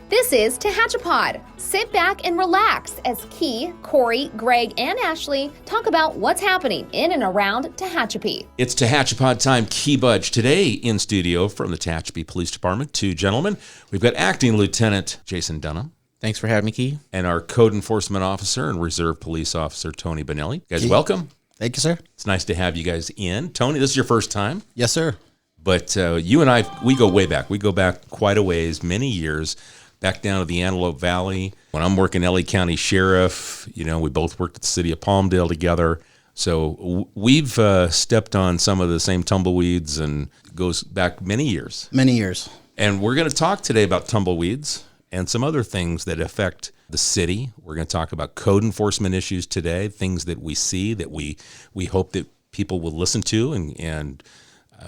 This is Tehachapi. Sit back and relax as Key, Corey, Greg, and Ashley talk about what's happening in and around Tehachapi. It's Tehachapi time. Key Budge today in studio from the Tehachapi Police Department. Two gentlemen. We've got Acting Lieutenant Jason Dunham. Thanks for having me, Key. And our Code Enforcement Officer and Reserve Police Officer Tony Bonelli. Guys, Key. welcome. Thank you, sir. It's nice to have you guys in. Tony, this is your first time. Yes, sir. But you and I, we go way back. We go back quite a ways, many years, back down to the Antelope Valley. When I'm working LA County Sheriff, we both worked at the city of Palmdale together. So we've stepped on some of the same tumbleweeds, and it goes back many years. Many years. And we're going to talk today about tumbleweeds and some other things that affect the city. We're going to talk about code enforcement issues today, things that we see that we hope that people will listen to and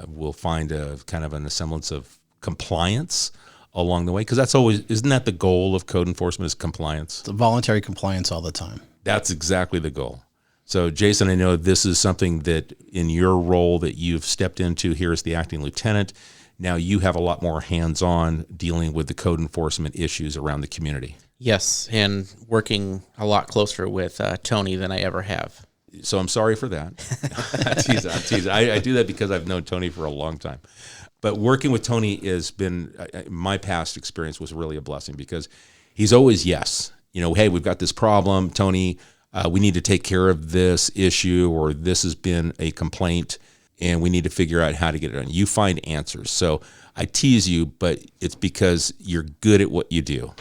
we'll find a kind of a semblance of compliance along the way, because that's always, isn't that the goal of code enforcement, is compliance? It's voluntary compliance all the time. That's exactly the goal. So Jason, I know this is something that in your role that you've stepped into here as the acting lieutenant. Now you have a lot more hands-on dealing with the code enforcement issues around the community. Yes, and working a lot closer with Tony than I ever have. So I'm sorry for that. I'm teasing. I do that because I've known Tony for a long time. But working with Tony has been, my past experience was really a blessing, because he's always yes. Hey, we've got this problem, Tony, we need to take care of this issue, or this has been a complaint and we need to figure out how to get it done. You find answers. So I tease you, but it's because you're good at what you do.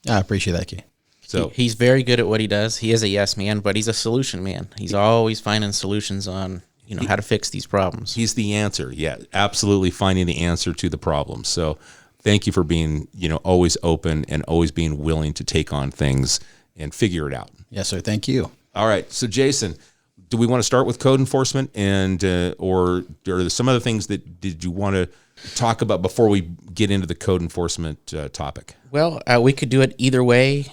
I appreciate that, Key. So he's very good at what he does. He is a yes man, but he's a solution man. He's always finding solutions on how to fix these problems. He's the answer. Yeah, absolutely finding the answer to the problem. So thank you for being, always open and always being willing to take on things and figure it out. Yes, sir. Thank you. All right. So Jason, do we want to start with code enforcement and or are there some other things that did you want to talk about before we get into the code enforcement topic? Well, we could do it either way.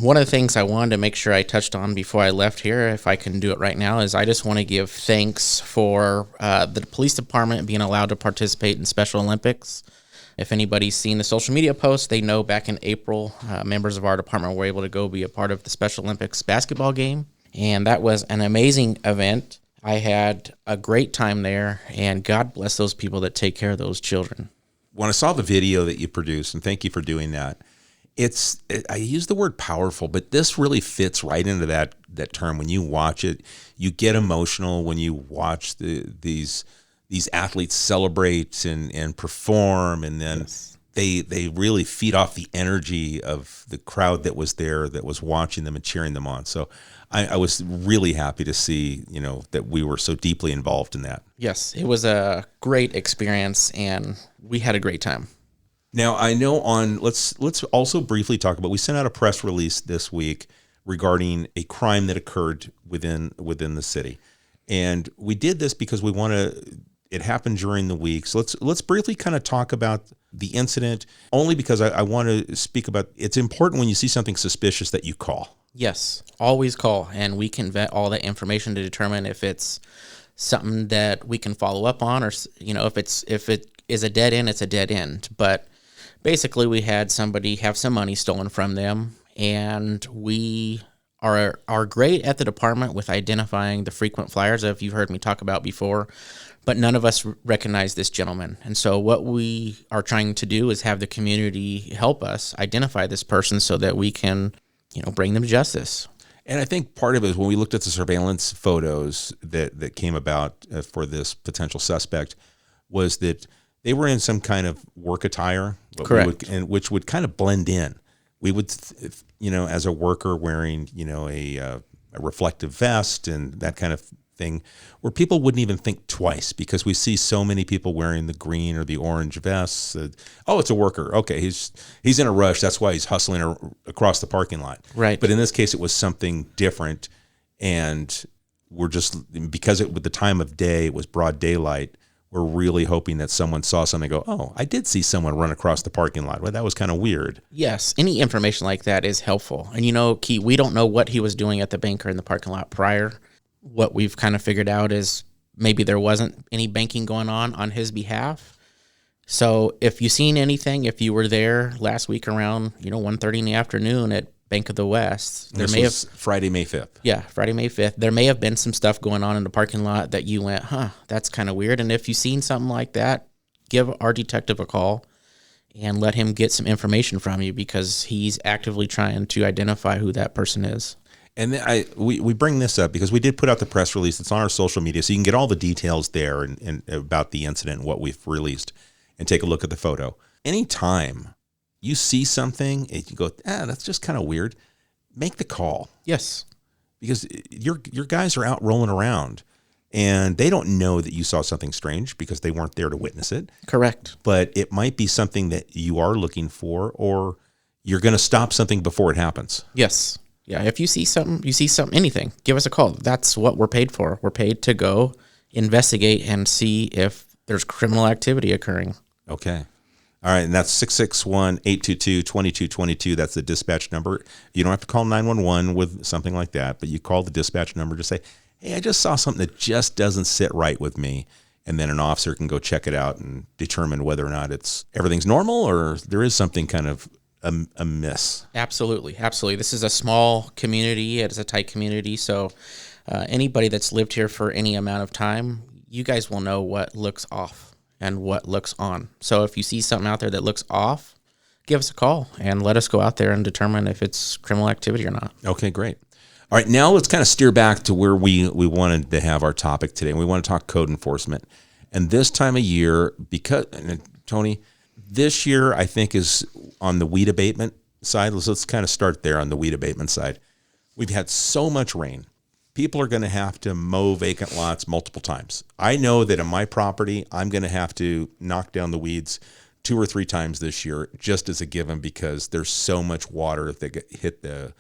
One of the things I wanted to make sure I touched on before I left here, if I can do it right now, is I just want to give thanks for the police department being allowed to participate in Special Olympics. If anybody's seen the social media posts, they know back in April, members of our department were able to go be a part of the Special Olympics basketball game. And that was an amazing event. I had a great time there, and God bless those people that take care of those children. When I saw the video that you produced, and thank you for doing that, I use the word powerful, but this really fits right into that term. When you watch it, you get emotional when you watch these athletes celebrate and perform, and then yes, they really feed off the energy of the crowd that was there, that was watching them and cheering them on. So I was really happy to see, that we were so deeply involved in that. Yes, it was a great experience, and we had a great time. Now, I know let's also briefly talk about, we sent out a press release this week regarding a crime that occurred within the city. And we did this because it happened during the week. So let's briefly kind of talk about the incident, only because I want to speak about, it's important when you see something suspicious that you call. Yes, always call, and we can vet all that information to determine if it's something that we can follow up on, or if it is a dead end, it's a dead end. But basically, we had somebody have some money stolen from them, and we are great at the department with identifying the frequent flyers that you've heard me talk about before. But none of us recognize this gentleman. And so what we are trying to do is have the community help us identify this person so that we can bring them to justice. And I think part of it is when we looked at the surveillance photos that came about for this potential suspect, was that they were in some kind of work attire. Correct. Which would kind of blend in. We would, as a worker wearing, a reflective vest and that kind of thing, where people wouldn't even think twice, because we see so many people wearing the green or the orange vests. It's a worker. Okay, he's in a rush. That's why he's hustling across the parking lot. Right. But in this case, it was something different, and we're just, because with the time of day, it was broad daylight. We're really hoping that someone saw something and go, oh, I did see someone run across the parking lot. Well, that was kind of weird. Yes, any information like that is helpful. And Key, we don't know what he was doing at the bank or in the parking lot prior. What we've kind of figured out is maybe there wasn't any banking going on his behalf. So if you've seen anything, if you were there last week around 1:30 in the afternoon at Bank of the West, This was Friday, May 5th. Friday, May 5th, there may have been some stuff going on in the parking lot that you went, that's kind of weird. And if you've seen something like that, give our detective a call and let him get some information from you, because he's actively trying to identify who that person is. And then we bring this up because we did put out the press release. It's on our social media, so you can get all the details there and about the incident and what we've released, and take a look at the photo. Anytime you see something and you go, that's just kind of weird, make the call. Yes. Because your guys are out rolling around, and they don't know that you saw something strange because they weren't there to witness it. Correct. But it might be something that you are looking for, or you're going to stop something before it happens. Yes. Yeah, if you see something, anything, give us a call. That's what we're paid for. We're paid to go investigate and see if there's criminal activity occurring. Okay. All right, and that's 661-822-2222. That's the dispatch number. You don't have to call 911 with something like that, but you call the dispatch number to say, hey, I just saw something that just doesn't sit right with me. And then an officer can go check it out and determine whether or not everything's normal or there is something kind of amiss. Absolutely. This is a small community. It is a tight community. So anybody that's lived here for any amount of time, you guys will know what looks off and what looks on. So if you see something out there that looks off, give us a call and let us go out there and determine if it's criminal activity or not. Okay, great. All right, now let's kind of steer back to where we wanted to have our topic today. And we want to talk code enforcement. And this time of year, because, Tony, this year I think is on the weed abatement side. Let's kind of start there on the weed abatement side. We've had so much rain. People are going to have to mow vacant lots multiple times. I know that on my property, I'm going to have to knock down the weeds 2 or 3 times this year, just as a given, because there's so much water that hit the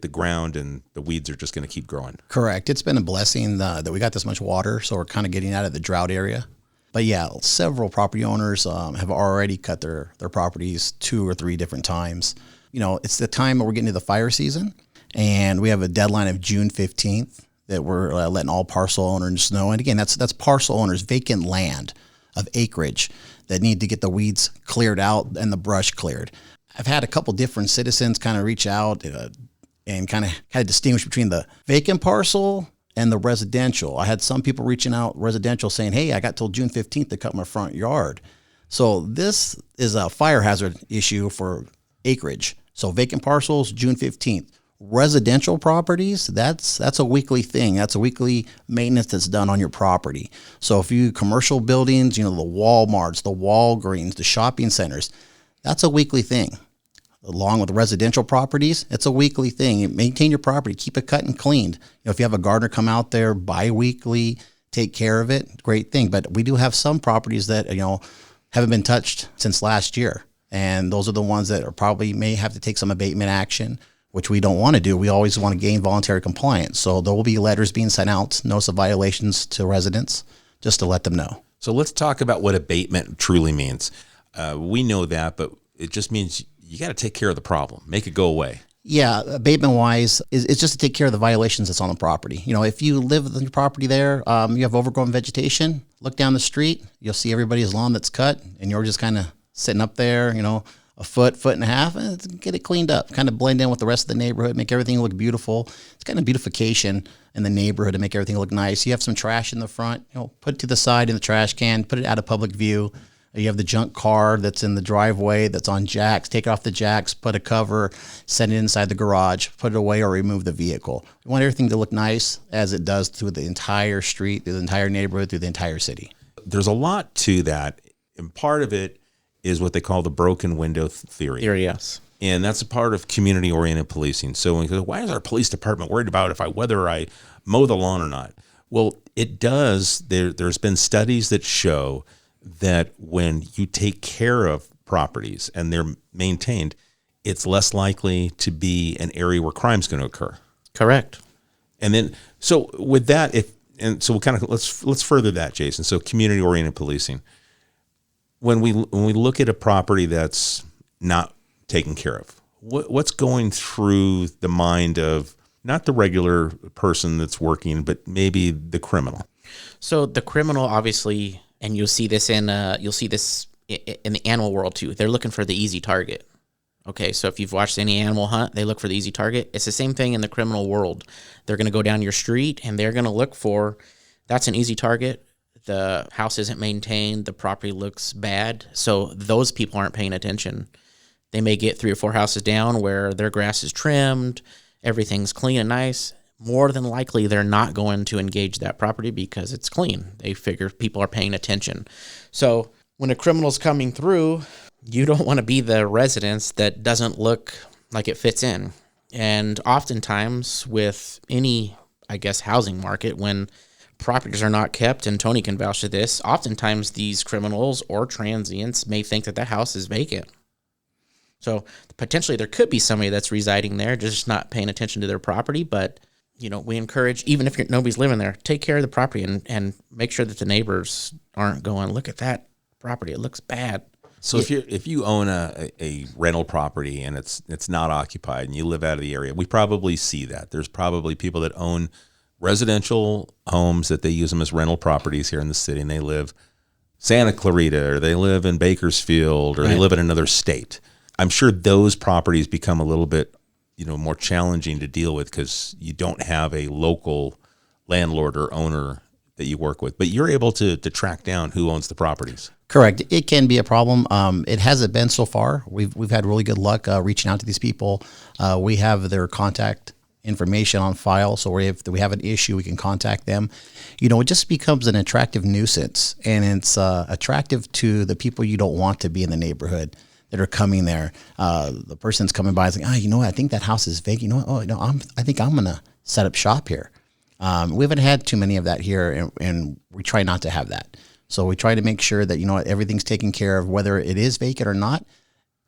ground, and the weeds are just going to keep growing. Correct. It's been a blessing that we got this much water, so we're kind of getting out of the drought area. But yeah, several property owners have already cut their properties 2 or 3 different times. It's the time we're getting to the fire season, and we have a deadline of June 15th that we're letting all parcel owners know. And again, that's parcel owners, vacant land of acreage that need to get the weeds cleared out and the brush cleared. I've had a couple different citizens kind of reach out and kind of distinguish between the vacant parcel and the residential. I had some people reaching out residential saying, hey, I got till June 15th to cut my front yard. So this is a fire hazard issue for acreage. So vacant parcels, June 15th. Residential properties, that's a weekly thing. That's a weekly maintenance that's done on your property. So if you commercial buildings, the Walmarts, the Walgreens, the shopping centers, that's a weekly thing. Along with residential properties, it's a weekly thing. You maintain your property, keep it cut and cleaned. If you have a gardener come out there bi-weekly, take care of it, great thing. But we do have some properties that, haven't been touched since last year. And those are the ones that are probably may have to take some abatement action, which we don't want to do. We always want to gain voluntary compliance. So there will be letters being sent out, notice of violations to residents, just to let them know. So let's talk about what abatement truly means. We know that, but it just means you got to take care of the problem, make it go away. Yeah, abatement-wise, it's just to take care of the violations that's on the property. If you live on your property there, you have overgrown vegetation, look down the street, you'll see everybody's lawn that's cut, and you're just kind of sitting up there, a foot and a half, and get it cleaned up, kind of blend in with the rest of the neighborhood, make everything look beautiful. It's kind of beautification in the neighborhood to make everything look nice. You have some trash in the front, put it to the side in the trash can, put it out of public view. You have the junk car that's in the driveway that's on jacks. Take it off the jacks, put a cover, send it inside the garage, put it away, or remove the vehicle. We want everything to look nice as it does through the entire street, through the entire neighborhood, through the entire city. There's a lot to that, and part of it is what they call the broken window theory. Yes. And that's a part of community-oriented policing. So when you go, why is our police department worried about whether I mow the lawn or not? Well, it does. There's been studies that show that when you take care of properties and they're maintained, it's less likely to be an area where crime's going to occur. Correct. And then, so with that, we'll kind of let's further that, Jason. So community-oriented policing. When we look at a property that's not taken care of, what's going through the mind of not the regular person that's working, but maybe the criminal? So the criminal, obviously, and you'll see this in in the animal world too. They're looking for the easy target. Okay, so if you've watched any animal hunt, they look for the easy target. It's the same thing in the criminal world. They're going to go down your street and they're going to look for, that's an easy target. The house isn't maintained. The property looks bad. So those people aren't paying attention. They may get 3 or 4 houses down where their grass is trimmed, everything's clean and nice. More than likely, they're not going to engage that property because it's clean. They figure people are paying attention. So when a criminal's coming through, you don't want to be the residence that doesn't look like it fits in. And oftentimes with any, I guess, housing market, when properties are not kept, and Tony can vouch to this, oftentimes these criminals or transients may think that house is vacant. So potentially there could be somebody that's residing there, just not paying attention to their property. But, we encourage, even if nobody's living there, take care of the property and make sure that the neighbors aren't going, look at that property, it looks bad. So if you own a rental property and it's not occupied and you live out of the area, we probably see that. There's probably people that own residential homes that they use them as rental properties here in the city, and they live Santa Clarita, or they live in Bakersfield, or they live in another state. I'm sure those properties become a little bit, more challenging to deal with because you don't have a local landlord or owner that you work with, but you're able to track down who owns the properties. Correct. It can be a problem. It hasn't been so far. We've had really good luck reaching out to these people. We have their contact information on file, so if we have an issue, we can contact them. It just becomes an attractive nuisance, and it's attractive to the people you don't want to be in the neighborhood that are coming there. The person's coming by and saying, I think that house is vacant. I think I'm going to set up shop here. We haven't had too many of that here, and we try not to have that. So we try to make sure that, everything's taken care of, whether it is vacant or not.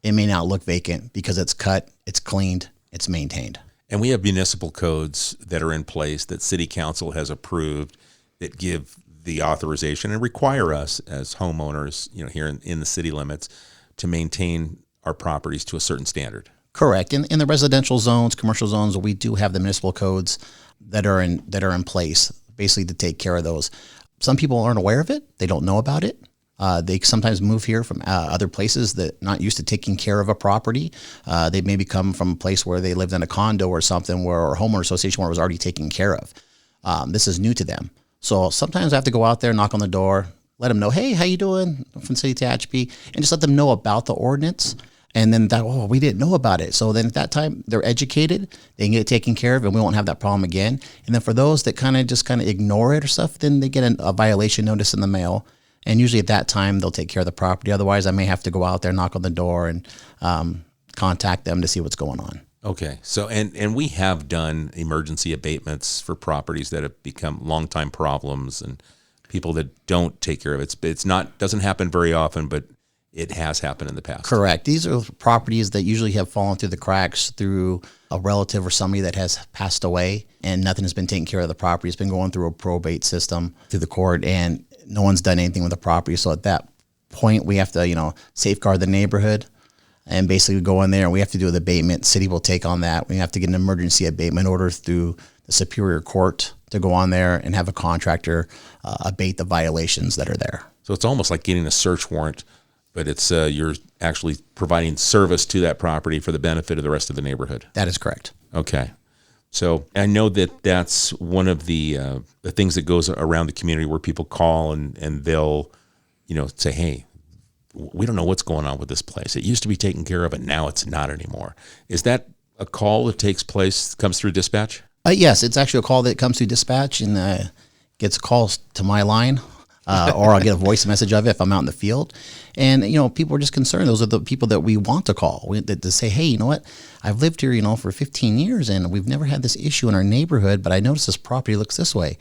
It may not look vacant because it's cut, it's cleaned, it's maintained. And we have municipal codes that are in place that city council has approved that give the authorization and require us as homeowners, here in the city limits, to maintain our properties to a certain standard. Correct. In the residential zones, commercial zones, we do have the municipal codes that are in place, basically to take care of those. Some people aren't aware of it; they don't know about it. They sometimes move here from other places that not used to taking care of a property. They maybe come from a place where they lived in a condo or something, or a homeowner association where it was already taken care of. This is new to them, so sometimes I have to go out there, knock on the door, let them know, hey, how you doing? I'm from City of Tehachapi, and just let them know about the ordinance. And then we didn't know about it. So then at that time, they're educated, they can get it taken care of, and we won't have that problem again. And then for those that kind of ignore it or stuff, then they get a violation notice in the mail. And usually at that time, they'll take care of the property. Otherwise, I may have to go out there, knock on the door, and contact them to see what's going on. Okay. So, and we have done emergency abatements for properties that have become longtime problems and people that don't take care of it. Doesn't happen very often, but it has happened in the past. Correct. These are properties that usually have fallen through the cracks through a relative or somebody that has passed away, and nothing has been taken care of the property. It's been going through a probate system through the court, and no one's done anything with the property. So at that point, we have to, safeguard the neighborhood and basically go in there, and we have to do the abatement. City will take on that. We have to get an emergency abatement order through the Superior Court to go on there and have a contractor abate the violations that are there. So it's almost like getting a search warrant, but it's you're actually providing service to that property for the benefit of the rest of the neighborhood. That is correct. Okay. So I know that that's one of the things that goes around the community where people call and they'll, say, hey, we don't know what's going on with this place. It used to be taken care of, and now it's not anymore. Is that a call that comes through dispatch? Yes, it's actually a call that comes through dispatch and gets calls to my line. Or I'll get a voice message of it if I'm out in the field. And, people are just concerned. Those are the people that we want to call to say, hey, you know what? I've lived here, for 15 years and we've never had this issue in our neighborhood, but I noticed this property looks this way.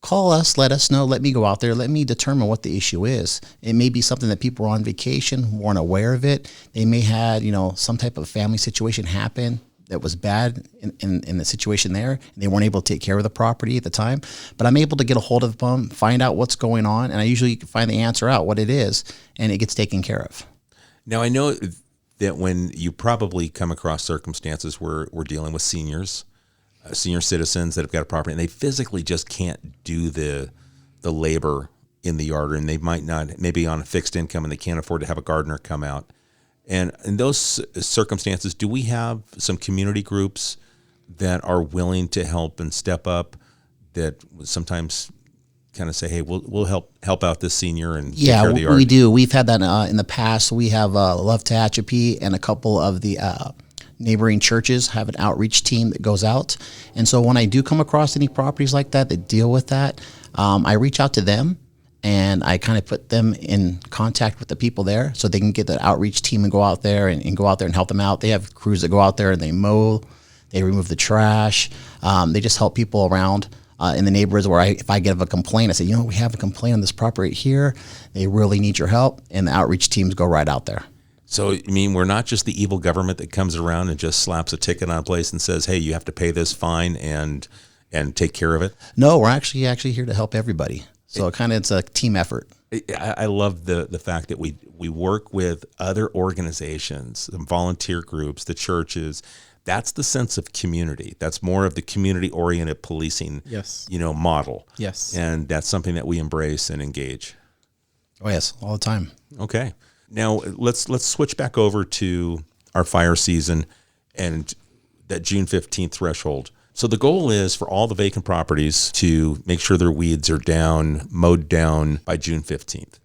Call us, let us know, let me go out there, let me determine what the issue is. It may be something that people are on vacation, weren't aware of it. They may had, some type of family situation happen that was bad in the situation there, and they weren't able to take care of the property at the time. But I'm able to get a hold of them, find out what's going on, and I usually find the answer out, what it is, and it gets taken care of. Now, I know that when you probably come across circumstances where we're dealing with senior citizens that have got a property, and they physically just can't do the labor in the yard, and they might not, maybe on a fixed income, and they can't afford to have a gardener come out. And in those circumstances, do we have some community groups that are willing to help and step up, that sometimes kind of say, hey, we'll help out this senior and take care of the yard? We do. We've had that in the past. We have Love Tehachapi and a couple of the neighboring churches have an outreach team that goes out. And so when I do come across any properties like that deal with that, I reach out to them and I kind of put them in contact with the people there so they can get the outreach team and go out there and go out there and help them out. They have crews that go out there and they mow, they remove the trash. They just help people around in the neighborhoods where if I get a complaint, I say, we have a complaint on this property here. They really need your help. And the outreach teams go right out there. So, I mean, we're not just the evil government that comes around and just slaps a ticket on a place and says, hey, you have to pay this fine and take care of it? No, we're actually here to help everybody. So it's a team effort. I love the fact that we work with other organizations, the volunteer groups, the churches. That's the sense of community. That's more of the community-oriented policing, model. Yes. And that's something that we embrace and engage. Oh, yes, all the time. Okay. Now, let's switch back over to our fire season and that June 15th threshold. So the goal is for all the vacant properties to make sure their weeds are mowed down by June 15th.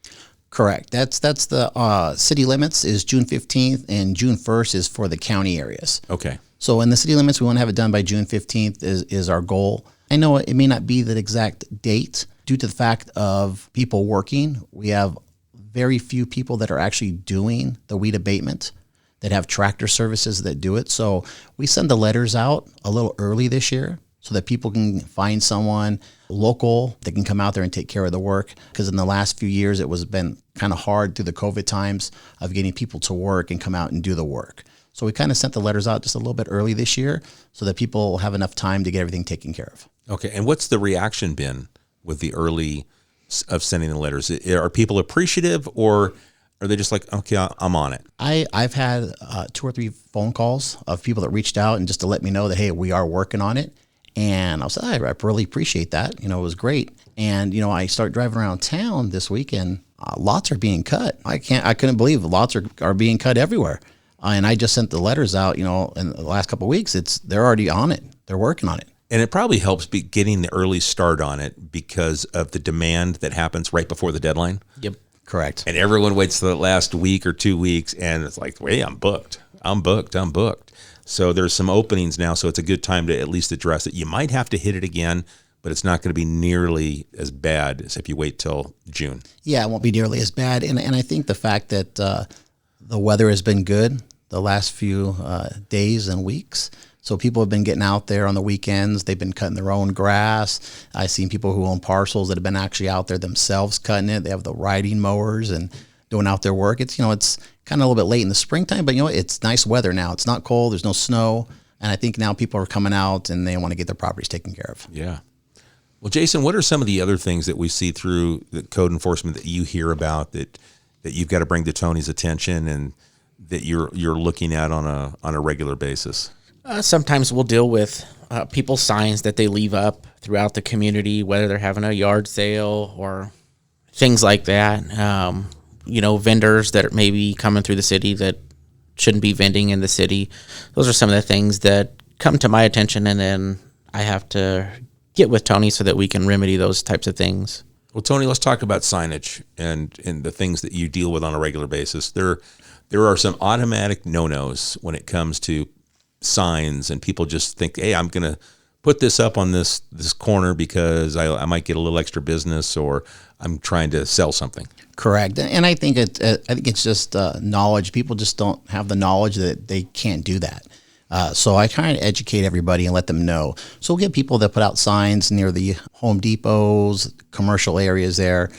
Correct. That's the city limits is June 15th, and June 1st is for the county areas. Okay. So in the city limits, we want to have it done by June 15th is our goal. I know it may not be the exact date due to the fact of people working. We have very few people that are actually doing the weed abatement, that have tractor services that do it. So we send the letters out a little early this year so that people can find someone local that can come out there and take care of the work. Because in the last few years, been kind of hard through the COVID times of getting people to work and come out and do the work. So we kind of sent the letters out just a little bit early this year so that people have enough time to get everything taken care of. Okay. And what's the reaction been with the early of sending the letters? Are people appreciative, or are they just like, okay, I'm on it? I've had 2 or 3 phone calls of people that reached out and just to let me know that, hey, we are working on it. And I was like, I really appreciate that. It was great. And, I start driving around town this weekend. Lots are being cut. I couldn't believe lots are being cut everywhere. And I just sent the letters out, in the last couple of weeks. They're already on it. They're working on it. And it probably helps getting the early start on it because of the demand that happens right before the deadline. Yep. Correct. And everyone waits to the last week or 2 weeks, and it's like, wait, I'm booked. So there's some openings now, so it's a good time to at least address it. You might have to hit it again, but it's not going to be nearly as bad as if you wait till June. Yeah, it won't be nearly as bad. And I think the fact that the weather has been good the last few days and weeks. So people have been getting out there on the weekends. They've been cutting their own grass. I've seen people who own parcels that have been actually out there themselves cutting it. They have the riding mowers and doing out their work. It's it's kind of a little bit late in the springtime, but it's nice weather now. It's not cold. There's no snow. And I think now people are coming out and they want to get their properties taken care of. Yeah. Well, Jason, what are some of the other things that we see through the code enforcement that you hear about that you've got to bring to Tony's attention and that you're looking at on a regular basis? Sometimes we'll deal with people's signs that they leave up throughout the community, whether they're having a yard sale or things like that. Vendors that are maybe coming through the city that shouldn't be vending in the city. Those are some of the things that come to my attention, and then I have to get with Tony so that we can remedy those types of things. Well, Tony, let's talk about signage and the things that you deal with on a regular basis. There are some automatic no-nos when it comes to signs, and people just think, hey, I'm going to put this up on this corner because I might get a little extra business, or I'm trying to sell something. Correct. And I think it's just knowledge. People just don't have the knowledge that they can't do that. So I kind of educate everybody and let them know. So we'll get people that put out signs near the Home Depots, commercial areas there.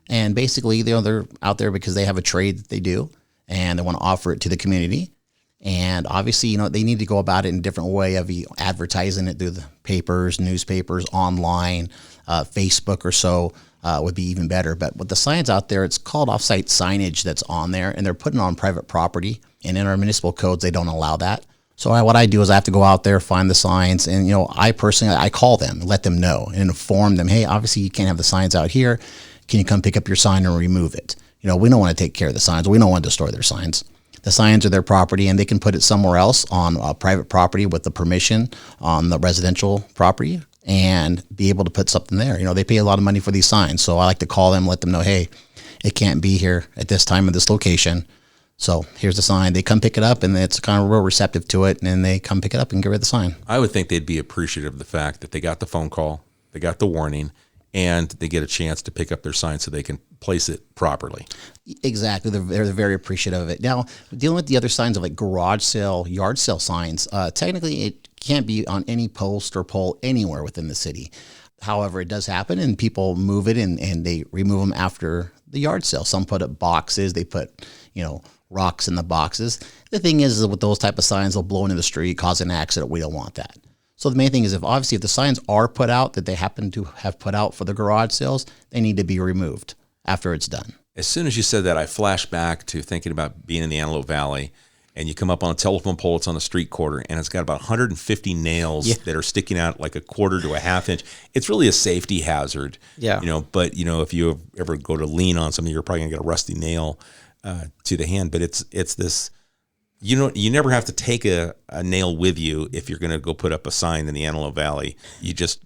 And basically, they're out there because they have a trade that they do and they want to offer it to the community. And obviously, they need to go about it in a different way of advertising it through the papers, newspapers, online, Facebook or so would be even better. But with the signs out there, it's called off-site signage that's on there, and they're putting on private property. And in our municipal codes, they don't allow that. So what I do is I have to go out there, find the signs, and I personally call them, let them know, and inform them. Hey, obviously you can't have the signs out here. can you come pick up your sign and remove it? We don't want to take care of the signs. We don't want to destroy their signs. The signs are their property, and they can put it somewhere else on private property with the permission on the residential property and be able to put something there. They pay a lot of money for these signs. So I like to call them, let them know, hey, it can't be here at this time of this location. So here's the sign. They come pick it up, and it's kind of real receptive to it, and then they come pick it up and get rid of the sign. I would think they'd be appreciative of the fact that they got the phone call, they got the warning, and they get a chance to pick up their sign so they can place it properly. Exactly. They're very appreciative of it. Now, dealing with the other signs of like garage sale, yard sale signs, technically it can't be on any post or pole anywhere within the city. However, it does happen, and people move it and they remove them after the yard sale. Some put up boxes. They put, rocks in the boxes. The thing is with those type of signs, they'll blow into the street, cause an accident. We don't want that. So the main thing is if the signs are put out that they happen to have put out for the garage sales, they need to be removed after it's done. As soon as you said that, I flashed back to thinking about being in the Antelope Valley, and you come up on a telephone pole, it's on a street corner, and it's got about 150 nails that are sticking out like a quarter to a half inch. It's really a safety hazard. Yeah. But if you ever go to lean on something, you're probably gonna get a rusty nail to the hand. But it's this, you never have to take a nail with you if you're gonna go put up a sign in the Antelope Valley. You just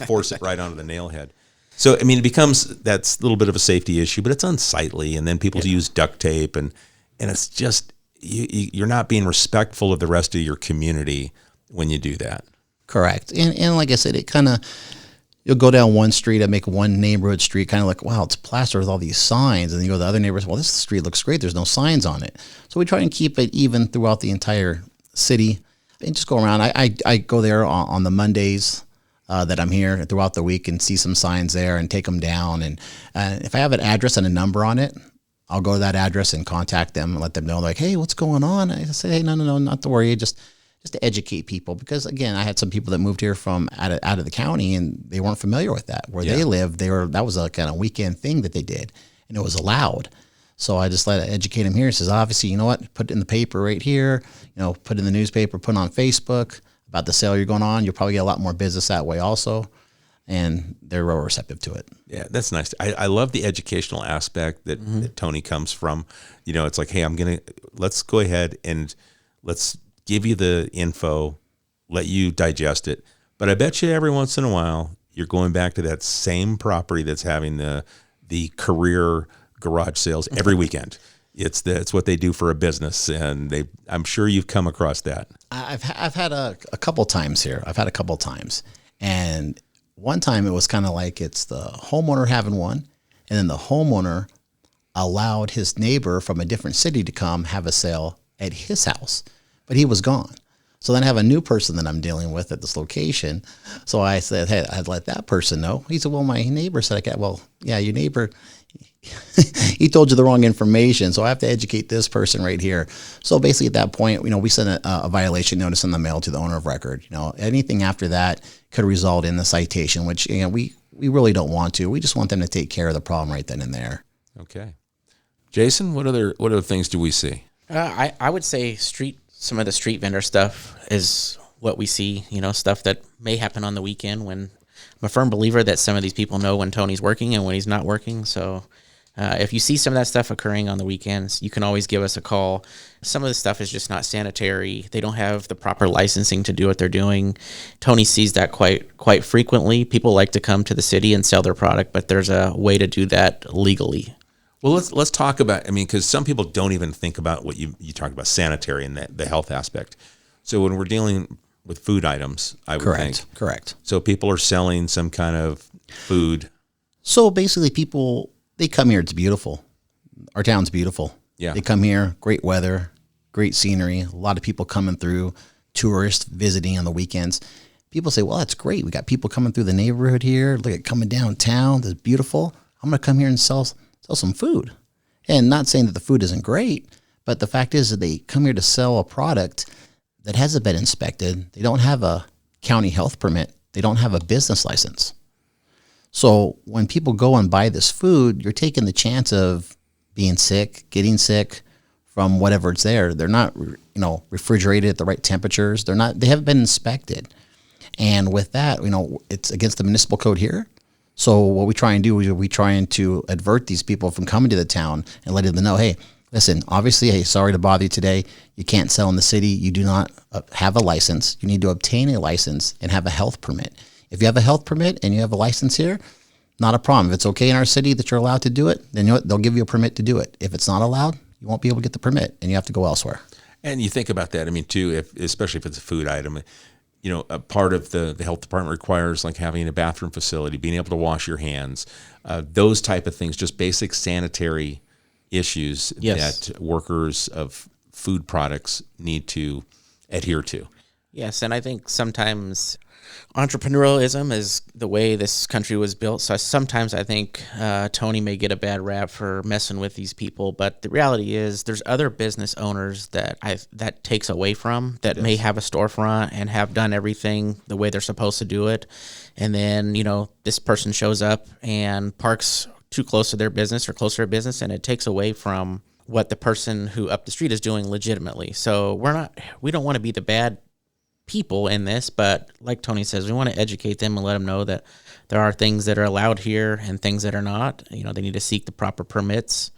force it right onto the nail head. So, it becomes that's a little bit of a safety issue, but it's unsightly. And then people use duct tape, and it's just, you're not being respectful of the rest of your community when you do that. Correct. And like I said, it kind of, you'll go down one street and make one neighborhood street kind of like, wow, it's plastered with all these signs. And then you go to the other neighbors, well, this street looks great. There's no signs on it. So we try and keep it even throughout the entire city and just go around. I go there on the Mondays that I'm here throughout the week and see some signs there and take them down. And if I have an address and a number on it, I'll go to that address and contact them and let them know, like, hey, what's going on? I say, hey, no, not to worry. Just to educate people. Because again, I had some people that moved here from out of the county and they weren't familiar with that. Where they lived, that was a kind of weekend thing that they did, and it was allowed. So I just let educate them here. It says, obviously, you know what? Put it in the paper right here. Put it in the newspaper. Put it on Facebook about the sale you're going on. You'll probably get a lot more business that way also. And they're real receptive to it. Yeah, that's nice. I love the educational aspect that Tony comes from. It's like, hey, let's go ahead and let's give you the info, let you digest it. But I bet you every once in a while, you're going back to that same property that's having the career garage sales every weekend. It's what they do for a business, and I'm sure you've come across that. I've had a couple times here. And one time it was kind of like it's the homeowner having one, and then the homeowner allowed his neighbor from a different city to come have a sale at his house, but he was gone. So then I have a new person that I'm dealing with at this location. So I said, hey, I'd let that person know. He said, well, my neighbor said, well, yeah, your neighbor, he told you the wrong information. So I have to educate this person right here. So basically at that point, we sent a violation notice in the mail to the owner of record. Anything after that could result in the citation, which, we really don't want to. We just want them to take care of the problem right then and there. Okay. Jason, what other things do we see? I would say some of the street vendor stuff is what we see, stuff that may happen on the weekend when I'm a firm believer that some of these people know when Tony's working and when he's not working. So if you see some of that stuff occurring on the weekends, you can always give us a call. Some of the stuff is just not sanitary. They don't have the proper licensing to do what they're doing. Tony sees that quite frequently. People like to come to the city and sell their product, but there's a way to do that legally. Well, let's talk about, because some people don't even think about what you talk about, sanitary and the health aspect. So when we're dealing with food items, I would think. Correct. So people are selling some kind of food. So basically people, they come here. It's beautiful. Our town's beautiful. Yeah. They come here, great weather, great scenery, a lot of people coming through, tourists visiting on the weekends. People say, well, that's great. We got people coming through the neighborhood here. Look at coming downtown. That's beautiful. I'm going to come here and sell some food. And not saying that the food isn't great, but the fact is that they come here to sell a product that hasn't been inspected. They don't have a county health permit. They don't have a business license. So when people go and buy this food, you're taking the chance of being sick, getting sick from whatever it's there. They're not, refrigerated at the right temperatures. They haven't been inspected. And with that, it's against the municipal code here. So what we try and do is we trying to advert these people from coming to the town and letting them know, hey, listen, obviously, hey, sorry to bother you today. You can't sell in the city. You do not have a license. You need to obtain a license and have a health permit. If you have a health permit and you have a license here, not a problem. If it's okay in our city that you're allowed to do it, then you know what? They'll give you a permit to do it. If it's not allowed, you won't be able to get the permit and you have to go elsewhere. And you think about that. I mean, too, especially if it's a food item, a part of the health department requires like having a bathroom facility, being able to wash your hands, those type of things, just basic sanitary issues that workers of food products need to adhere to. Yes, and I think sometimes entrepreneurialism is the way this country was built. So sometimes I think Tony may get a bad rap for messing with these people, but the reality is there's other business owners that takes away from that may have a storefront and have done everything the way they're supposed to do it, and then this person shows up and parks too close to their business or closer to business, and it takes away from what the person who up the street is doing legitimately. So we don't want to be the bad people in this, but like Tony says, we want to educate them and let them know that there are things that are allowed here and things that are not. They need to seek the proper permits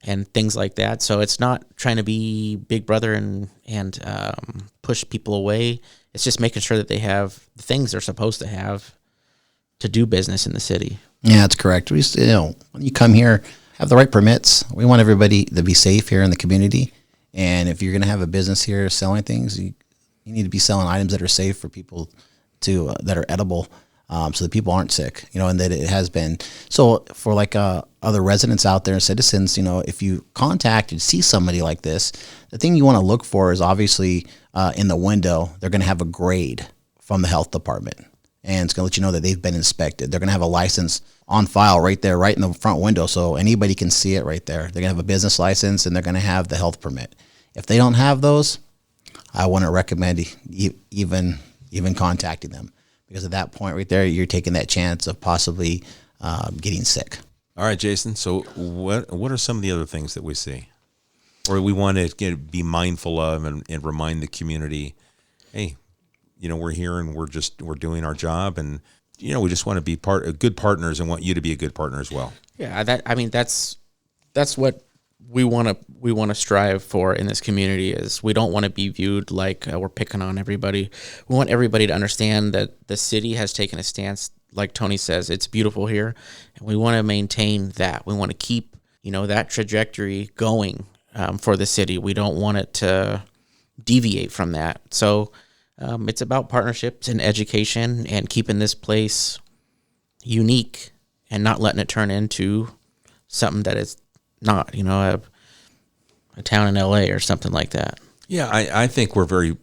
and things like that. So it's not trying to be big brother and push people away. It's just making sure that they have the things they're supposed to have to do business in the city. Yeah, that's correct. We when you come here, have the right permits. We want everybody to be safe here in the community. And if you're going to have a business here selling things, you need to be selling items that are safe for people to that are edible, so that people aren't sick. And that it has been so for like other residents out there and citizens. If you contact and see somebody like this, the thing you want to look for is obviously in the window they're going to have a grade from the health department, and it's going to let you know that they've been inspected. They're going to have a license on file right there, right in the front window, so anybody can see it right there. They're going to have a business license and they're going to have the health permit. If they don't have those, I wouldn't recommend even contacting them, because at that point right there, you're taking that chance of possibly getting sick. All right, Jason. So what are some of the other things that we see, or we want to be mindful of and remind the community, hey, we're here and we're doing our job, and we just want to be good partners and want you to be a good partner as well. Yeah, that's what we want to strive for in this community. Is we don't want to be viewed like we're picking on everybody. We want everybody to understand that the city has taken a stance. Like Tony says, it's beautiful here, and we want to maintain that. We want to keep that trajectory going for the city. We don't want it to deviate from that. So it's about partnerships and education and keeping this place unique and not letting it turn into something that is not, a town in LA or something like that. Yeah, I think we're very,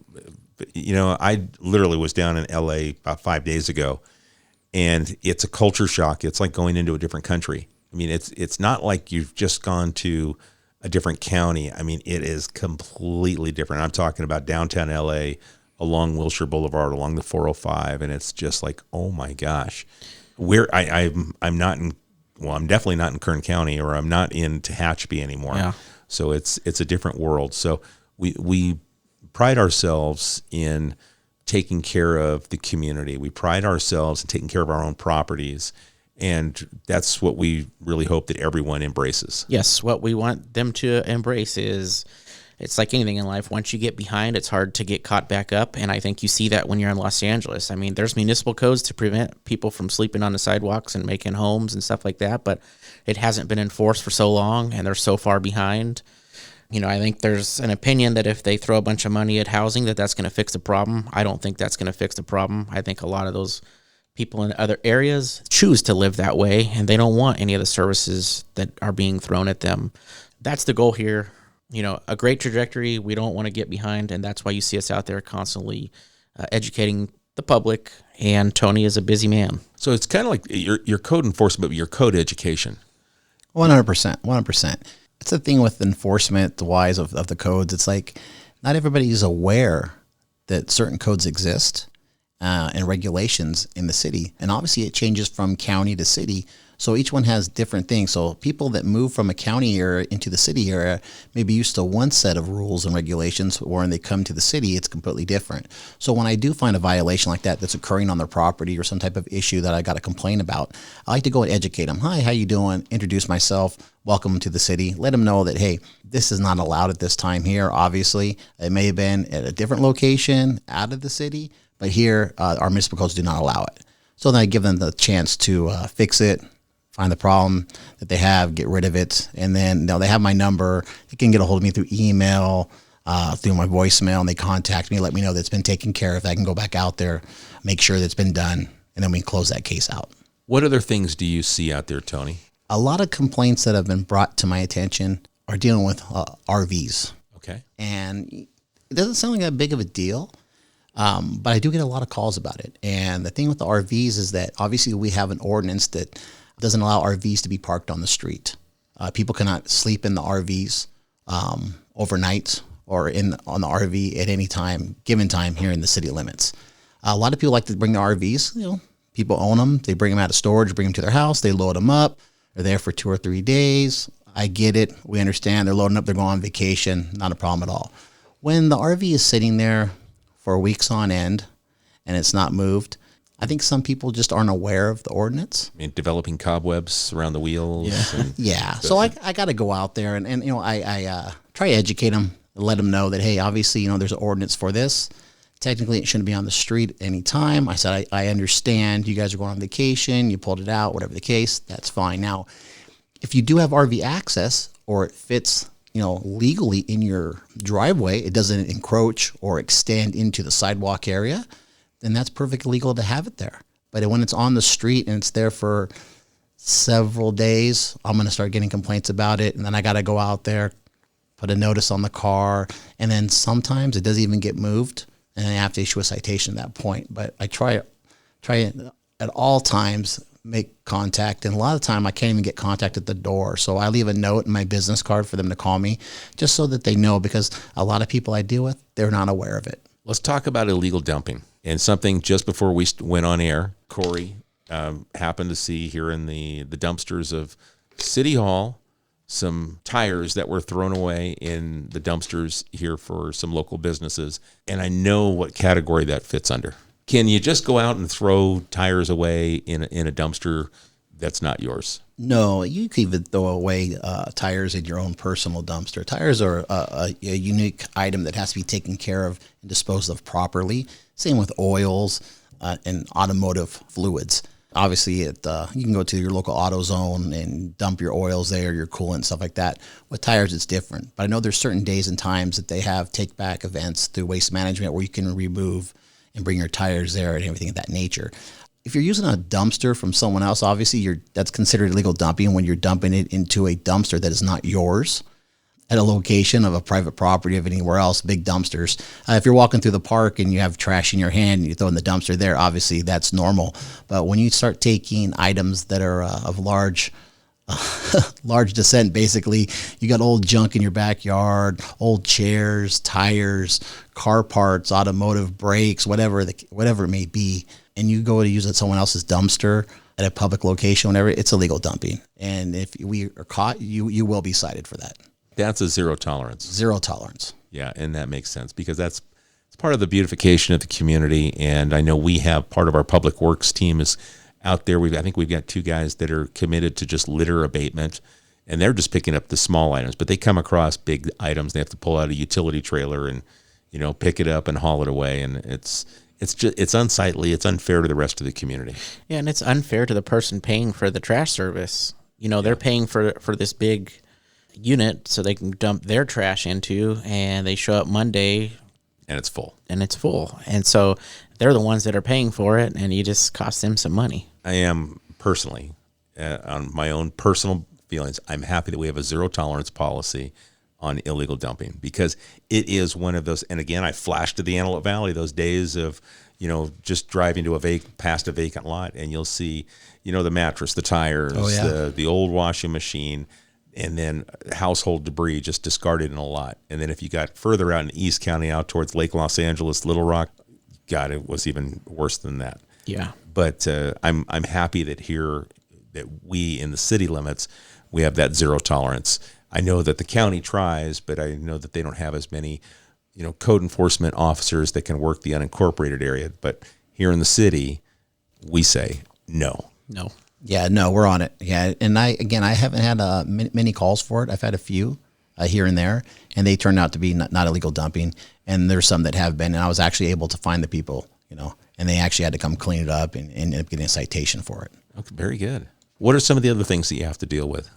I literally was down in LA about 5 days ago, and it's a culture shock. It's like going into a different country. I mean, it's not like you've just gone to a different county. I mean, it is completely different. I'm talking about downtown LA, along Wilshire Boulevard, along the 405, and it's just like, oh my gosh, I'm not in. Well, I'm definitely not in Kern County, or I'm not in Tehachapi anymore. Yeah. So it's a different world. So we pride ourselves in taking care of the community. We pride ourselves in taking care of our own properties. And that's what we really hope that everyone embraces. Yes, what we want them to embrace is, it's like anything in life. Once you get behind, it's hard to get caught back up. And I think you see that when you're in Los Angeles. I mean, there's municipal codes to prevent people from sleeping on the sidewalks and making homes and stuff like that, but it hasn't been enforced for so long, and they're so far behind. I think there's an opinion that if they throw a bunch of money at housing, that's going to fix the problem. I don't think that's going to fix the problem. I think a lot of those people in other areas choose to live that way, and they don't want any of the services that are being thrown at them. That's the goal here. A great trajectory. We don't want to get behind, and that's why you see us out there constantly educating the public, and Tony is a busy man. So it's kind of like your code enforcement, but your code education. 100%. It's the thing with enforcement, the wise of the codes. It's like not everybody is aware that certain codes exist and regulations in the city, and obviously it changes from county to city. So each one has different things. So people that move from a county area into the city area may be used to one set of rules and regulations, or when they come to the city, it's completely different. So when I do find a violation like that that's occurring on their property or some type of issue that I got to complain about, I like to go and educate them. Hi, how you doing? Introduce myself. Welcome to the city. Let them know that, hey, this is not allowed at this time here. Obviously, it may have been at a different location out of the city, but here our municipal codes do not allow it. So then I give them the chance to fix it, find the problem that they have, get rid of it, and then they have my number. They can get a hold of me through email, through my voicemail, and they contact me, let me know that it's been taken care of. I can go back out there, make sure that it's been done, and then we can close that case out. What other things do you see out there, Tony? A lot of complaints that have been brought to my attention are dealing with RVs. Okay. And it doesn't sound like that big of a deal, but I do get a lot of calls about it. And the thing with the RVs is that obviously we have an ordinance that doesn't allow RVs to be parked on the street. People cannot sleep in the RVs overnight or on the RV at any time, given time here in the city limits. A lot of people like to bring the RVs. People own them. They bring them out of storage, bring them to their house. They load them up. They're there for 2 or 3 days. I get it. We understand. They're loading up. They're going on vacation. Not a problem at all. When the RV is sitting there for weeks on end and it's not moved, I think some people just aren't aware of the ordinance. I mean, developing cobwebs around the wheels. Yeah. And Yeah. So I got to go out there and I try to educate them, let them know that, hey, obviously, there's an ordinance for this. Technically, it shouldn't be on the street any time. I said, I understand you guys are going on vacation. You pulled it out, whatever the case, that's fine. Now, if you do have RV access or it fits, legally in your driveway, it doesn't encroach or extend into the sidewalk area, then that's perfectly legal to have it there. But when it's on the street and it's there for several days, I'm going to start getting complaints about it. And then I got to go out there, put a notice on the car. And then sometimes it doesn't even get moved. And I have to issue a citation at that point. But I try at all times, make contact. And a lot of the time I can't even get contact at the door. So I leave a note in my business card for them to call me just so that they know, because a lot of people I deal with, they're not aware of it. let's talk about illegal dumping. And something just before we went on air, Corey happened to see here in the dumpsters of City Hall some tires that were thrown away in the dumpsters here for some local businesses. And I know what category that fits under. Can you just go out and throw tires away in a dumpster that's not yours? No, you can even throw away tires in your own personal dumpster. Tires are a unique item that has to be taken care of and disposed of properly. Same with oils and automotive fluids. Obviously, you can go to your local AutoZone and dump your oils there, your coolant, stuff like that. With tires, it's different. But I know there's certain days and times that they have take-back events through Waste Management where you can remove and bring your tires there and everything of that nature. If you're using a dumpster from someone else, obviously that's considered illegal dumping when you're dumping it into a dumpster that is not yours at a location of a private property of anywhere else, big dumpsters. If you're walking through the park and you have trash in your hand and you throw in the dumpster there, obviously that's normal. But when you start taking items that are of large descent, basically, you got old junk in your backyard, old chairs, tires, car parts, automotive brakes, whatever it may be, and you go to use it someone else's dumpster at a public location, whenever, it's illegal dumping. And if we are caught, you will be cited for that. That's a zero tolerance. Zero tolerance. Yeah, and that makes sense because it's part of the beautification of the community. And I know we have part of our public works team is out there. I think we've got 2 guys that are committed to just litter abatement, and they're just picking up the small items. But they come across big items, they have to pull out a utility trailer and pick it up and haul it away. And it's unsightly. It's unfair to the rest of the community. Yeah, and it's unfair to the person paying for the trash service. They're paying for this big unit so they can dump their trash into, and they show up Monday and it's full. And so they're the ones that are paying for it, and you just cost them some money. I am personally, on my own personal feelings, I'm happy that we have a zero tolerance policy on illegal dumping because it is one of those. And again, I flashed to the Antelope Valley those days of, just driving to past a vacant lot, and you'll see, the mattress, the tires, the old washing machine, and then household debris just discarded in a lot. And then if you got further out in East County, out towards Lake Los Angeles, Little Rock, God, it was even worse than that. Yeah. But I'm happy that here that we in the city limits, we have that zero tolerance. I know that the county tries, but I know that they don't have as many, code enforcement officers that can work the unincorporated area. But here in the city, we say no. No. Yeah, no, we're on it. Yeah, and I haven't had many calls for it. I've had a few here and there, and they turned out to be not illegal dumping. And there's some that have been, and I was actually able to find the people, and they actually had to come clean it up and end up getting a citation for it. Okay, very good. What are some of the other things that you have to deal with?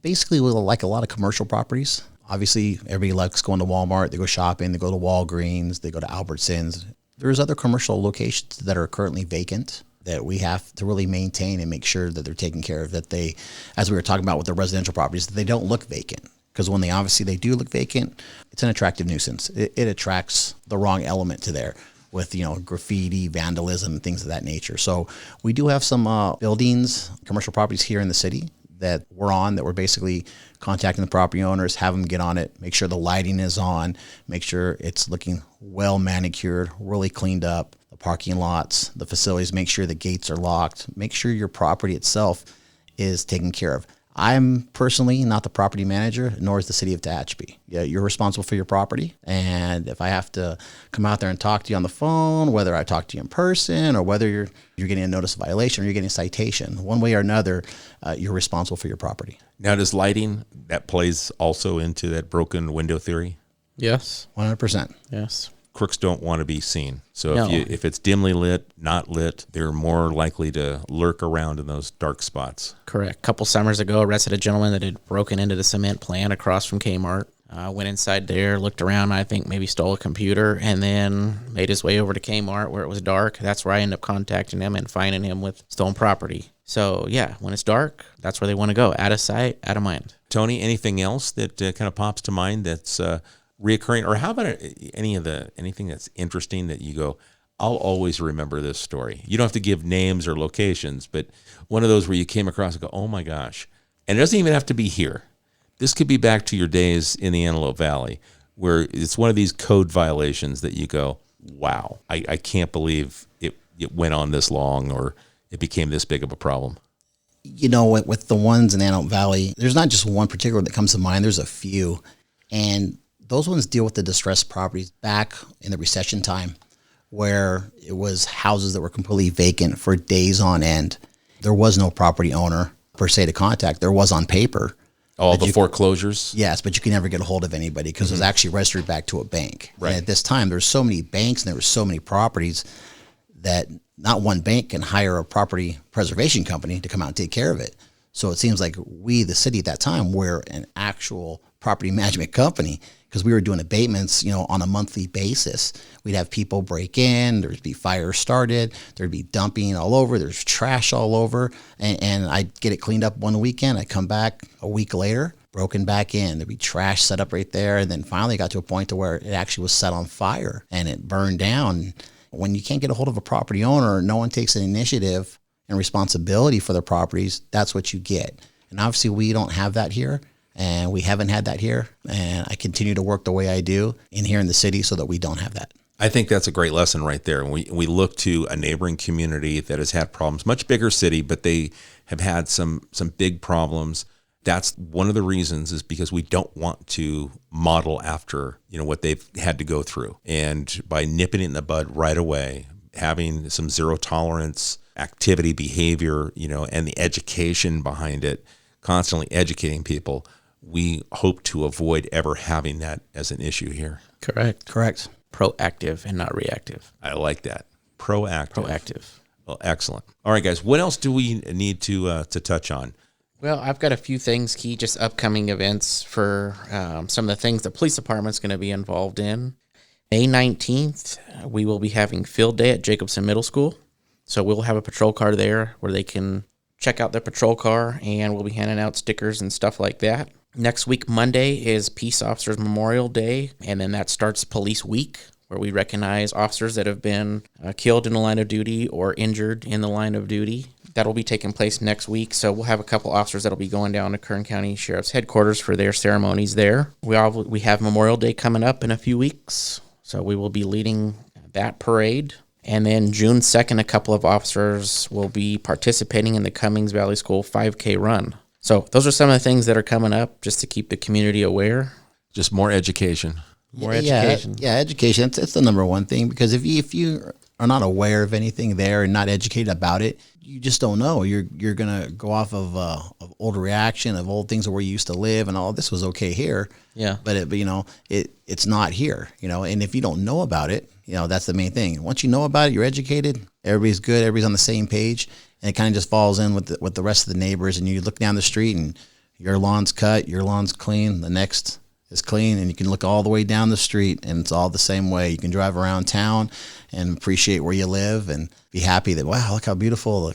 Basically, like a lot of commercial properties. Obviously, everybody likes going to Walmart. They go shopping. They go to Walgreens. They go to Albertsons. There's other commercial locations that are currently vacant that we have to really maintain and make sure that they're taken care of, that they, as we were talking about with the residential properties, that they don't look vacant. Because when they do look vacant, it's an attractive nuisance. It attracts the wrong element to there with, graffiti, vandalism, and things of that nature. So we do have some buildings, commercial properties here in the city that we're basically contacting the property owners, have them get on it, make sure the lighting is on, make sure it's looking well manicured, really cleaned up, the parking lots, the facilities, make sure the gates are locked, make sure your property itself is taken care of. I'm personally not the property manager, nor is the city of Tehachapi. Yeah, you're responsible for your property. And if I have to come out there and talk to you on the phone, whether I talk to you in person or whether you're getting a notice of violation or you're getting a citation, one way or another, you're responsible for your property. Now, does lighting, that plays also into that broken window theory? Yes. 100%. Yes. Crooks don't want to be seen. So No. if it's dimly lit, not lit, they're more likely to lurk around in those dark spots. Correct. A couple summers ago, arrested a gentleman that had broken into the cement plant across from Kmart. Went inside there, looked around, I think maybe stole a computer, and then made his way over to Kmart where it was dark. That's where I ended up contacting him and finding him with stolen property. So, yeah, when it's dark, that's where they want to go. Out of sight, out of mind. Tony, anything else that kind of pops to mind that's reoccurring? Or how about anything that's interesting that you go, I'll always remember this story? You don't have to give names or locations, but one of those where you came across and go, oh my gosh. And it doesn't even have to be here. This could be back to your days in the Antelope Valley, where it's one of these code violations that you go, wow, I can't believe it went on this long or it became this big of a problem. With the ones in Antelope Valley, there's not just one particular that comes to mind. There's a few. And those ones deal with the distressed properties back in the recession time, where it was houses that were completely vacant for days on end. There was no property owner per se to contact. There was on paper. All the foreclosures? Yes, but you can never get a hold of anybody because it was actually registered back to a bank. Right. And at this time, there's so many banks and there were so many properties that not one bank can hire a property preservation company to come out and take care of it. So it seems like we, the city at that time, were an actual property management company because we were doing abatements, on a monthly basis. We'd have people break in, there'd be fires started, there'd be dumping all over, there's trash all over, and I'd get it cleaned up one weekend. I'd come back a week later, broken back in. There'd be trash set up right there, and then finally got to a point to where it actually was set on fire and it burned down. When you can't get a hold of a property owner, no one takes an initiative and responsibility for their properties, that's what you get. And obviously we don't have that here. And we haven't had that here. And I continue to work the way I do in here in the city so that we don't have that. I think that's a great lesson right there. We look to a neighboring community that has had problems, much bigger city, but they have had some big problems. That's one of the reasons is because we don't want to model after, what they've had to go through. And by nipping it in the bud right away, having some zero tolerance activity, behavior, and the education behind it, constantly educating people, we hope to avoid ever having that as an issue here. Correct. Proactive and not reactive. I like that. Proactive. Well, excellent. All right, guys, what else do we need to touch on? Well, I've got a few things, Key, just upcoming events for some of the things the police department's going to be involved in. May 19th, we will be having field day at Jacobson Middle School. So we'll have a patrol car there where they can check out their patrol car, and we'll be handing out stickers and stuff like that. Next week, Monday, is Peace Officers Memorial Day, and then that starts Police Week, where we recognize officers that have been killed in the line of duty or injured in the line of duty. That'll be taking place next week, so we'll have a couple officers that'll be going down to Kern County Sheriff's Headquarters for their ceremonies there. We have Memorial Day coming up in a few weeks, so we will be leading that parade. And then June 2nd, a couple of officers will be participating in the Cummings Valley School 5K run. So those are some of the things that are coming up just to keep the community aware. Just more education. More education. Yeah, education. It's the number one thing, because if you are not aware of anything there and not educated about it, you just don't know. You're gonna go off of old reaction of old things of where you used to live, and all this was okay here. Yeah. But it's not here. And if you don't know about it, that's the main thing. Once you know about it, you're educated. Everybody's good. Everybody's on the same page, and it kind of just falls in with the rest of the neighbors. And you look down the street, and your lawn's cut, your lawn's clean. The next is clean, and you can look all the way down the street, and it's all the same way. You can drive around town and appreciate where you live and be happy that, wow, look how beautiful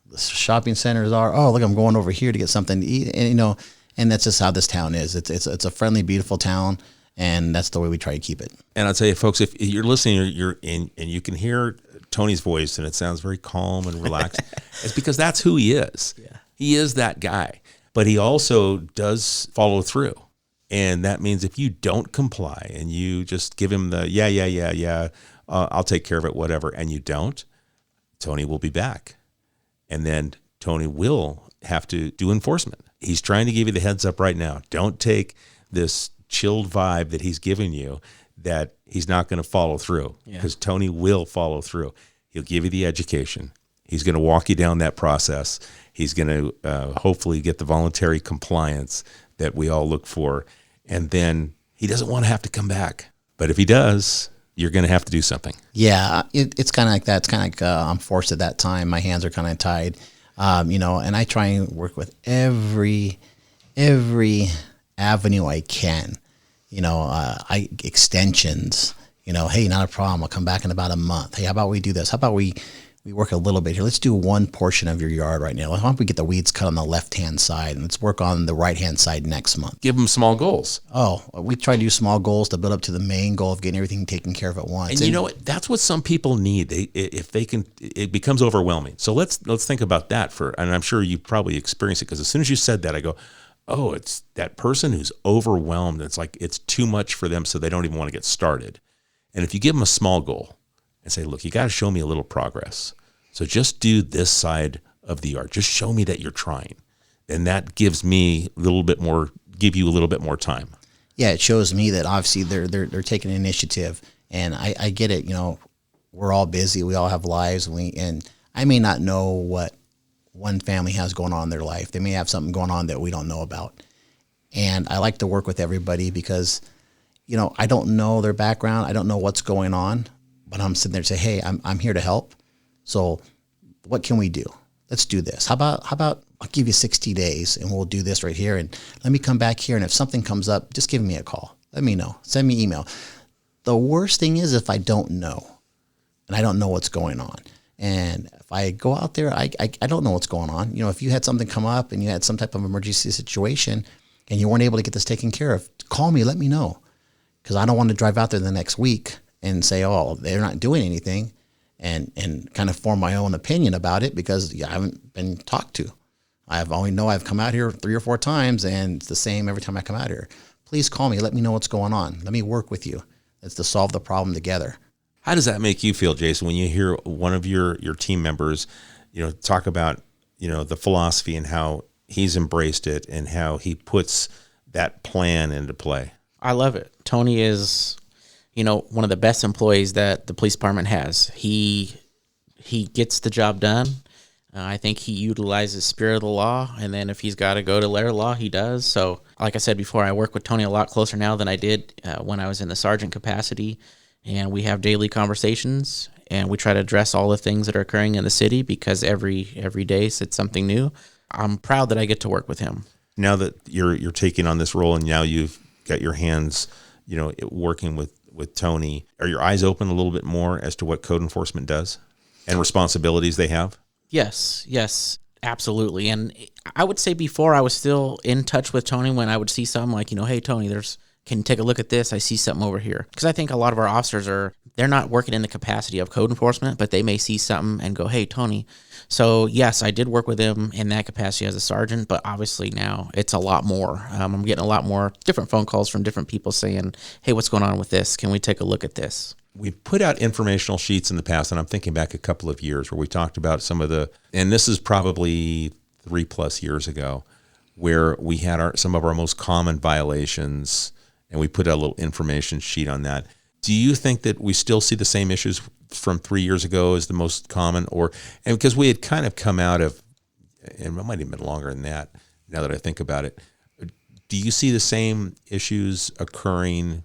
the shopping centers are. Oh, look, I'm going over here to get something to eat. And and that's just how this town is. It's a friendly, beautiful town, and that's the way we try to keep it. And I'll tell you, folks, if you're listening, you're in, and you can hear Tony's voice, and it sounds very calm and relaxed. It's because that's who he is. Yeah. He is that guy, but he also does follow through. And that means if you don't comply and you just give him the, yeah, I'll take care of it, whatever, and you don't, Tony will be back. And then Tony will have to do enforcement. He's trying to give you the heads up right now. Don't take this chilled vibe that he's giving you that he's not going to follow through, because Tony will follow through. He'll give you the education. He's going to walk you down that process. He's going to hopefully get the voluntary compliance that we all look for. And then he doesn't want to have to come back. But if he does, you're going to have to do something. Yeah, it's kind of like that. It's kind of like I'm forced at that time. My hands are kind of tied, and I try and work with every avenue I can. Extensions. Hey, not a problem. I'll come back in about a month. Hey, how about we do this? How about we work a little bit here? Let's do one portion of your yard right now. Why don't we get the weeds cut on the left-hand side, and let's work on the right-hand side next month. Give them small goals. Oh, we try to do small goals to build up to the main goal of getting everything taken care of at once. And you know what? That's what some people need. If they can, it becomes overwhelming. So let's think about that and I'm sure you probably experienced it, because as soon as you said that, I go, oh, it's that person who's overwhelmed. It's like it's too much for them, so they don't even want to get started. And if you give them a small goal and say, look, you got to show me a little progress. So just do this side of the yard. Just show me that you're trying. And that gives me a little bit more, give you a little bit more time. Yeah, it shows me that obviously they're taking initiative. And I get it, we're all busy. We all have lives. And I may not know what one family has going on in their life. They may have something going on that we don't know about. And I like to work with everybody because, I don't know their background. I don't know what's going on, but I'm sitting there and say, hey, I'm here to help. So what can we do? Let's do this. How about I'll give you 60 days and we'll do this right here. And let me come back here. And if something comes up, just give me a call. Let me know. Send me email. The worst thing is if I don't know and I don't know what's going on. And if I go out there, I don't know what's going on. If you had something come up and you had some type of emergency situation and you weren't able to get this taken care of, call me, let me know. Because I don't want to drive out there the next week and say, oh, they're not doing anything. And kind of form my own opinion about it because I haven't been talked to. I've come out here 3 or 4 times, and it's the same every time I come out here. Please call me. Let me know what's going on. Let me work with you. Let's to solve the problem together. How does that make you feel, Jason, when you hear one of your team members, talk about, the philosophy and how he's embraced it and how he puts that plan into play? I love it. Tony is one of the best employees that the police department has. He gets the job done. I think he utilizes spirit of the law, and then if he's got to go to letter law, he does. So, like I said before, I work with Tony a lot closer now than I did when I was in the sergeant capacity, and we have daily conversations, and we try to address all the things that are occurring in the city because every day it's something new. I'm proud that I get to work with him. Now that you're taking on this role, and now you've got your hands, working with Tony, are your eyes open a little bit more as to what code enforcement does and responsibilities they have? Yes, absolutely. And I would say before I was still in touch with Tony when I would see something like, hey, Tony, can you take a look at this? I see something over here. Because I think a lot of our officers they're not working in the capacity of code enforcement, but they may see something and go, hey, Tony. So yes, I did work with him in that capacity as a sergeant, but obviously now it's a lot more. I'm getting a lot more different phone calls from different people saying, hey, what's going on with this? Can we take a look at this? we've put out informational sheets in the past, and I'm thinking back a couple of years where we talked about some of and this is probably 3+ years ago, where we had some of our most common violations, and we put out a little information sheet on that. Do you think that we still see the same issues from 3 years ago as the most common, and because we had kind of come out of, and it might have been longer than that, now that I think about it, do you see the same issues occurring,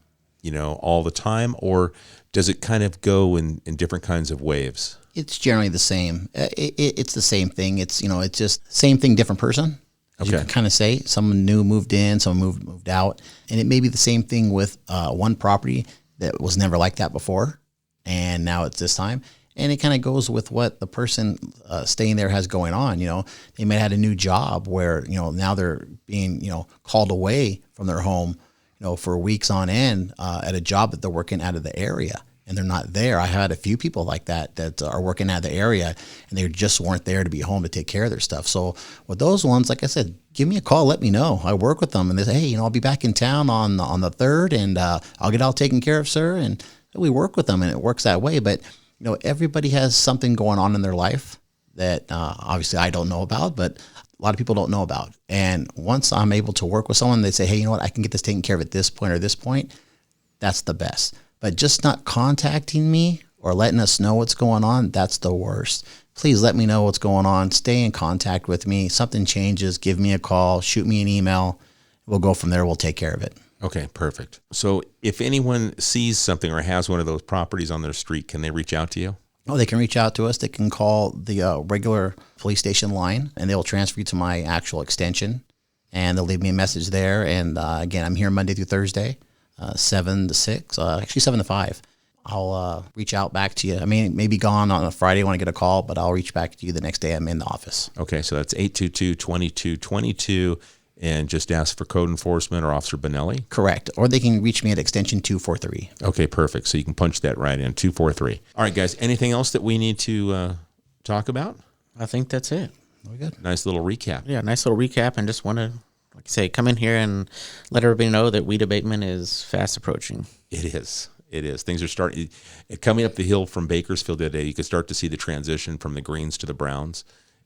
all the time, or does it kind of go in different kinds of waves? It's generally the same. It's the same thing. It's it's just same thing, different person. As you can kind of say, someone new moved in, someone moved out, and it may be the same thing with one property that was never like that before, and now it's this time. And it kind of goes with what the person staying there has going on. They might have had a new job where now they're being called away from their home, for weeks on end at a job that they're working out of the area, and they're not there. I had a few people like that are working out of the area, and they just weren't there to be home to take care of their stuff. So with those ones, like I said, give me a call, let me know. I work with them, and they say, hey, I'll be back in town on the 3rd, and I'll get all taken care of, sir. And we work with them, and it works that way. But everybody has something going on in their life that obviously I don't know about, but a lot of people don't know about. And once I'm able to work with someone, they say, hey, I can get this taken care of at this point or this point. That's the best. But just not contacting me or letting us know what's going on, that's the worst. Please let me know what's going on. Stay in contact with me. Something changes, give me a call, shoot me an email. We'll go from there. We'll take care of it. Okay, perfect. So if anyone sees something or has one of those properties on their street, can they reach out to you? Oh, they can reach out to us. They can call the regular police station line, and they'll transfer you to my actual extension, and they'll leave me a message there. And again, I'm here Monday through Thursday, 7 to 6, actually 7 to 5. I'll reach out back to you. I mean, maybe gone on a Friday when I get a call, but I'll reach back to you the next day I'm in the office. Okay, so that's 822-2222, and just ask for code enforcement or Officer Bonelli? Correct. Or they can reach me at extension 243. Okay, perfect. So you can punch that right in, 243. All right, guys, anything else that we need to talk about? I think that's it. Very good. Nice little recap. Yeah, nice little recap, and just want to, like I say, come in here and let everybody know that weed abatement is fast approaching. It is. It is. Things are coming up the hill from Bakersfield today. You can start to see the transition from the greens to the browns.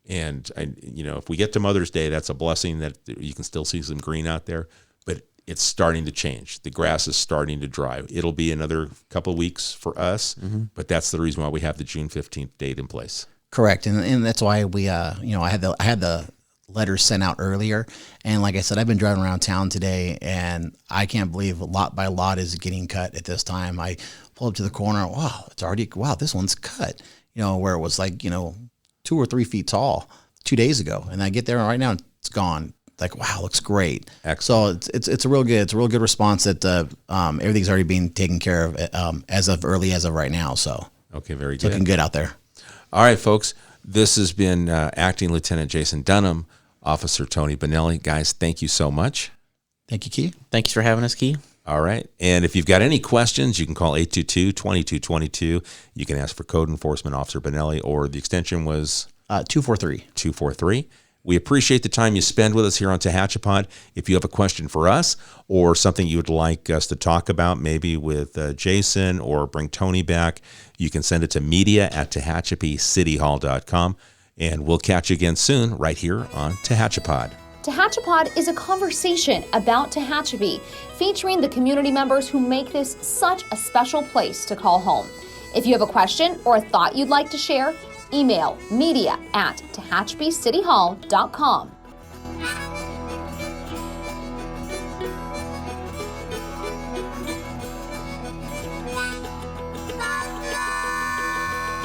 And, if we get to Mother's Day, that's a blessing that you can still see some green out there. But it's starting to change. The grass is starting to dry. It'll be another couple of weeks for us, but that's the reason why we have the June 15th date in place. Correct. And that's why we, I had the letters sent out earlier. And like I said, I've been driving around town today, and I can't believe lot by lot is getting cut at this time. I pull up to the corner. Wow, this one's cut, where it was like, 2 or 3 feet tall 2 days ago. And I get there right now, it's gone. Like, wow, looks great. Excellent. So it's a real good response that everything's already being taken care of as of right now. So okay, very good. Looking good out there. All right, folks. This has been Acting Lieutenant Jason Dunham, Officer Tony Bonelli. Guys, thank you so much. Thank you, Key. Thanks for having us, Key. All right. And if you've got any questions, you can call 822-2222. You can ask for Code Enforcement Officer Bonelli, or the extension was 243. 243. We appreciate the time you spend with us here on Tehachapi. If you have a question for us or something you would like us to talk about, maybe with Jason, or bring Tony back, you can send it to media@tehachapicityhall.com. And we'll catch you again soon right here on Tehachapi. Tehachapi is a conversation about Tehachapi, featuring the community members who make this such a special place to call home. If you have a question or a thought you'd like to share, email media@tehachapicityhall.com.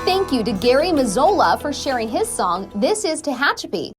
Thank you to Gary Mazzola for sharing his song, This is Tehachapi.